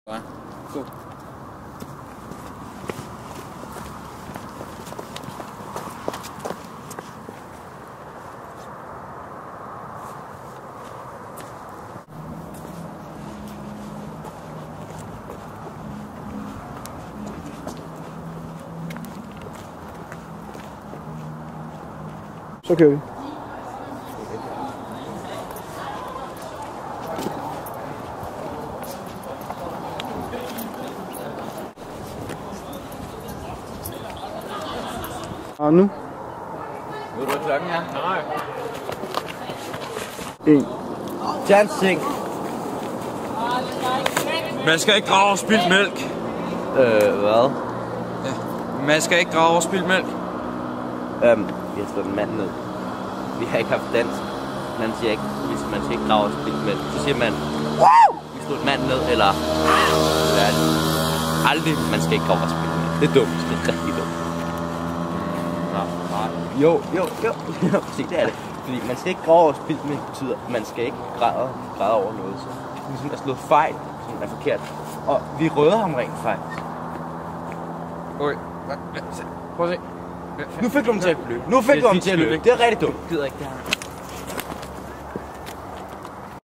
God. Så kører vi. Og nu? Ved du, hvad klokken er? Nej. 1. Dancing. Man skal ikke drage over spildt mælk. Hvad? Ja. Man skal ikke drage over spildt mælk. Vi har slået en mand ned. Vi har ikke haft dansk. Man siger ikke, hvis man skal ikke drage over spildt mælk. Så siger man, vi slår en mand ned, eller hvad er det? Aldrig, man skal ikke drage over spildt mælk. Det er dumt. Det er rigtig dumt. Jo, se, det er det. Fordi man skal ikke grave over spildt mælk, betyder, at man skal ikke græde over noget. Så det ligesom er slået fejl, som er forkert. Og vi røder ham rent faktisk. Okay. Prøv at se. Nu fik du ham til at løbe. Det er rigtig dumt. Jeg gider ikke det her.